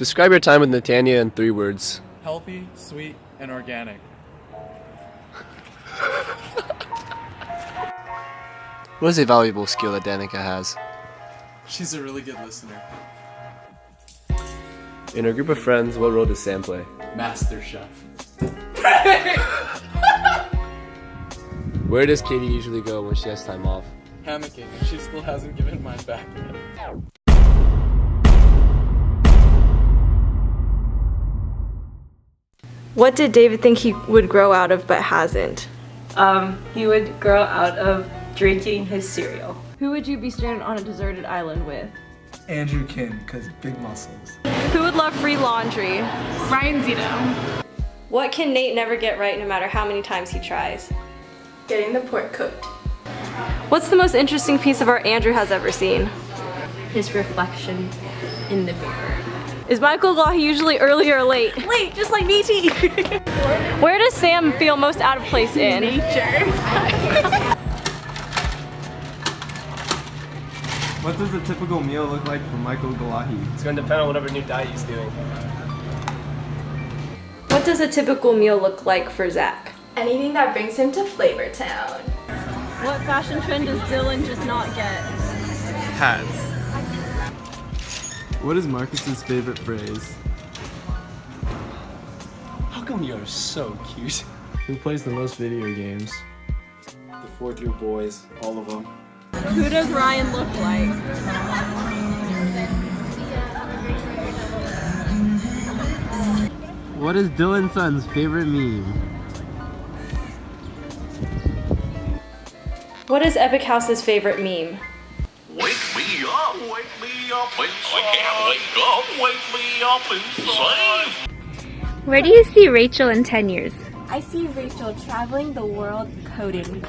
Describe your time with Netanya in 3 words. Healthy, sweet, and organic. What is a valuable skill that Danica has? She's a really good listener. In her group of friends, what role does Sam play? Master Chef. Where does Katie usually go when she has time off? Hammocking, and she still hasn't given mine back yet. What did David think he would grow out of but hasn't? He would grow out of drinking his cereal. Who would you be stranded on a deserted island with? Andrew Kim, because big muscles. Who would love free laundry? Ryan Zito. What can Nate never get right no matter how many times he tries? Getting the pork cooked. What's the most interesting piece of art Andrew has ever seen? His reflection in the mirror. Is Michael Law usually early or late? Late, just like me too. Where does Sam feel most out of place in? Nature. What does a typical meal look like for Michael Galahi? It's going to depend on whatever new diet he's doing. What does a typical meal look like for Zach? Anything that brings him to Flavor Town. What fashion trend does Dylan just not get? Hats. What is Marcus's favorite phrase? How come you're so cute? Who plays the most video games? The 4-3 boys, all of them. Who does Ryan look like? What is Dylan's son's favorite meme? What is Epic House's favorite meme? Wake me up inside. I can't wake up, wake me up inside. Where do you see Rachel in 10 years? I see Rachel traveling the world coding.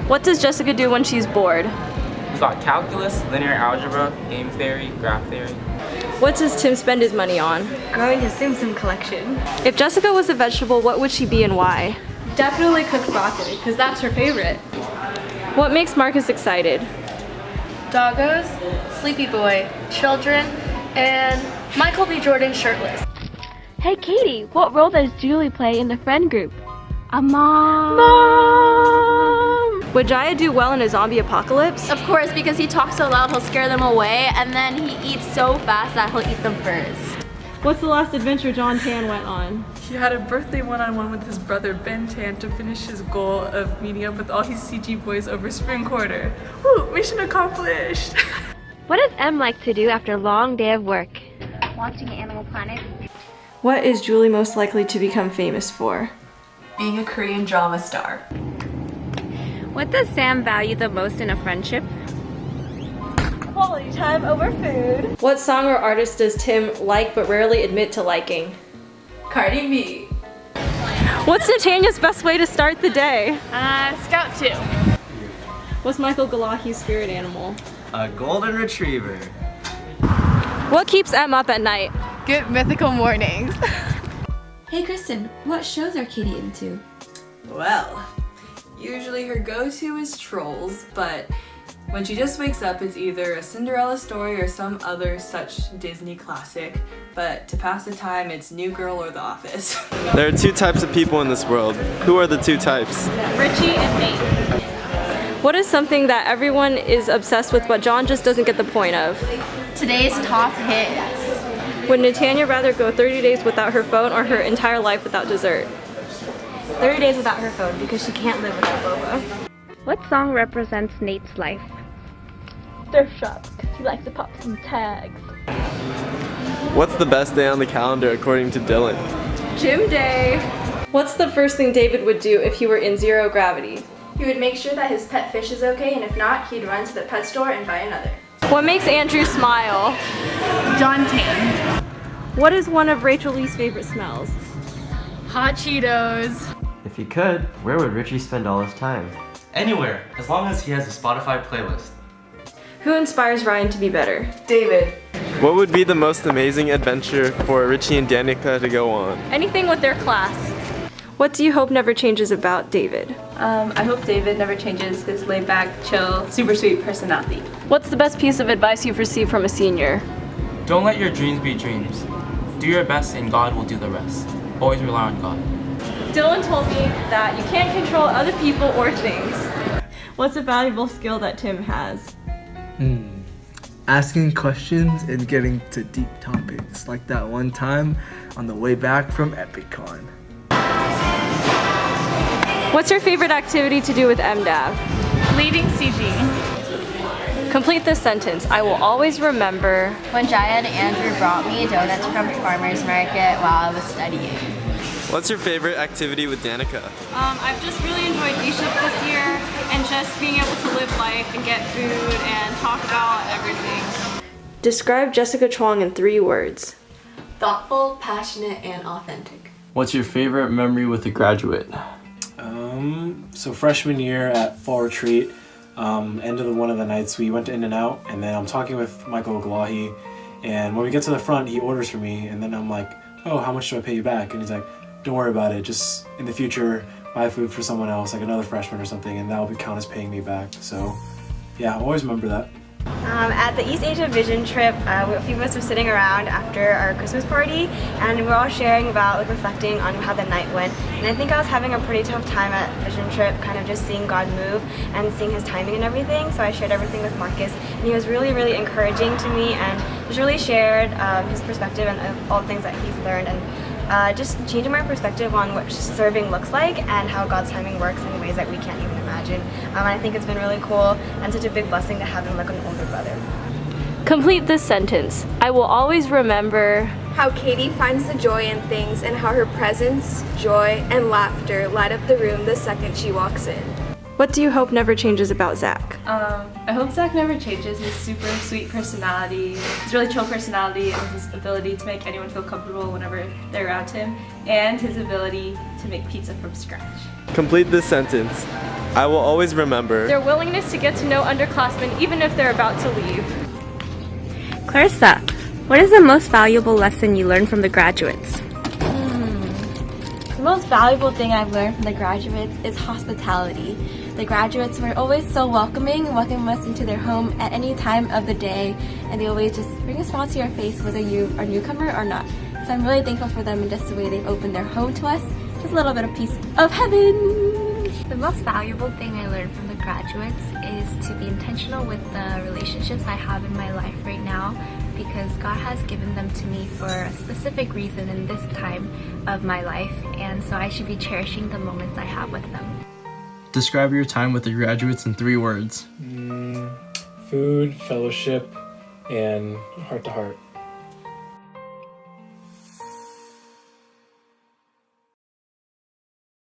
What does Jessica do when she's bored? We've got calculus, linear algebra, game theory, graph theory. What does Tim spend his money on? Growing his Tsum Tsum collection. If Jessica was a vegetable, what would she be and why? Definitely cooked broccoli, because that's her favorite. What makes Marcus excited? Doggos, Sleepy Boy, children, and Michael B. Jordan shirtless. Hey Katie, what role does Julie play in the friend group? A mom. Would Jaya do well in a zombie apocalypse? Of course, because he talks so loud he'll scare them away, and then he eats so fast that he'll eat them first. What's the last adventure John Tan went on? He had a birthday one-on-one with his brother Ben Tan to finish his goal of meeting up with all his CG boys over spring quarter. Woo! Mission accomplished! What does Em like to do after a long day of work? Watching Animal Planet. What is Julie most likely to become famous for? Being a Korean drama star. What does Sam value the most in a friendship? Quality time over food. What song or artist does Tim like but rarely admit to liking? Cardi B. What's Natanya's best way to start the day? Scout 2. What's Michael Galahi's spirit animal? A golden retriever. What keeps Em up at night? Good mythical mornings. Hey Kristen, what shows are Katie into? Well, usually her go-to is Trolls, but when she just wakes up, it's either a Cinderella story or some other such Disney classic. But to pass the time, it's New Girl or The Office. There are 2 types of people in this world. Who are the 2 types? Richie and Nate. What is something that everyone is obsessed with but John just doesn't get the point of? Today's top hits. Would Netanya rather go 30 days without her phone or her entire life without dessert? 30 days without her phone because she can't live without boba. What song represents Nate's life? Thrift shop, because he likes to pop some tags. What's the best day on the calendar according to Dylan? Gym day. What's the first thing David would do if he were in 0 gravity? He would make sure that his pet fish is okay, and if not, he'd run to the pet store and buy another. What makes Andrew smile? John Tan. What is one of Rachel Lee's favorite smells? Hot Cheetos. If he could, where would Richie spend all his time? Anywhere, as long as he has a Spotify playlist. Who inspires Ryan to be better? David. What would be the most amazing adventure for Richie and Danica to go on? Anything with their class. What do you hope never changes about David? I hope David never changes his laid-back, chill, super sweet personality. What's the best piece of advice you've received from a senior? Don't let your dreams be dreams. Do your best and God will do the rest. Always rely on God. Dylan told me that you can't control other people or things. What's a valuable skill that Tim has? Asking questions and getting to deep topics, like that one time on the way back from EpicCon. What's your favorite activity to do with MDAV? Leading CG. Complete this sentence. I will always remember when Jaya and Andrew brought me donuts from farmer's market while I was studying. What's your favorite activity with Danica? I've just really enjoyed D-Ship this year and just being able to live life and get food and talk about everything. Describe Jessica Chuang in 3 words. Thoughtful, passionate, and authentic. What's your favorite memory with a graduate? So freshman year at fall retreat, end of one of the nights we went to In-N-Out, and then I'm talking with Michael Galahi, and when we get to the front, he orders for me, and then I'm like, oh, how much do I pay you back? And he's like, don't worry about it, just in the future, buy food for someone else, like another freshman or something, and that will count as paying me back. So yeah, I'll always remember that. At the East Asia Vision trip, a few of us were sitting around after our Christmas party, and we were all sharing about, reflecting on how the night went. And I think I was having a pretty tough time at Vision trip, kind of just seeing God move and seeing His timing and everything. So I shared everything with Marcus, and he was really, really encouraging to me, and just really shared his perspective and all the things that he's learned, and just changing my perspective on what serving looks like and how God's timing works in ways that we can't even imagine. I think it's been really cool and such a big blessing to have him like an older brother. Complete this sentence. I will always remember how Katie finds the joy in things and how her presence, joy, and laughter light up the room the second she walks in. What do you hope never changes about Zach? I hope Zach never changes his super sweet personality, his really chill personality, and his ability to make anyone feel comfortable whenever they're around him, and his ability to make pizza from scratch. Complete this sentence. I will always remember their willingness to get to know underclassmen even if they're about to leave. Clarissa, what is the most valuable lesson you learned from the graduates? The most valuable thing I've learned from the graduates is hospitality. The graduates were always so welcoming, welcoming us into their home at any time of the day, and they always just bring a smile to your face whether you are a newcomer or not. So I'm really thankful for them and just the way they've opened their home to us. Just a little bit of piece of heaven. The most valuable thing I learned from the graduates is to be intentional with the relationships I have in my life right now, because God has given them to me for a specific reason in this time of my life, and so I should be cherishing the moments I have with them. Describe your time with the graduates in 3 words. Food, fellowship, and heart to heart.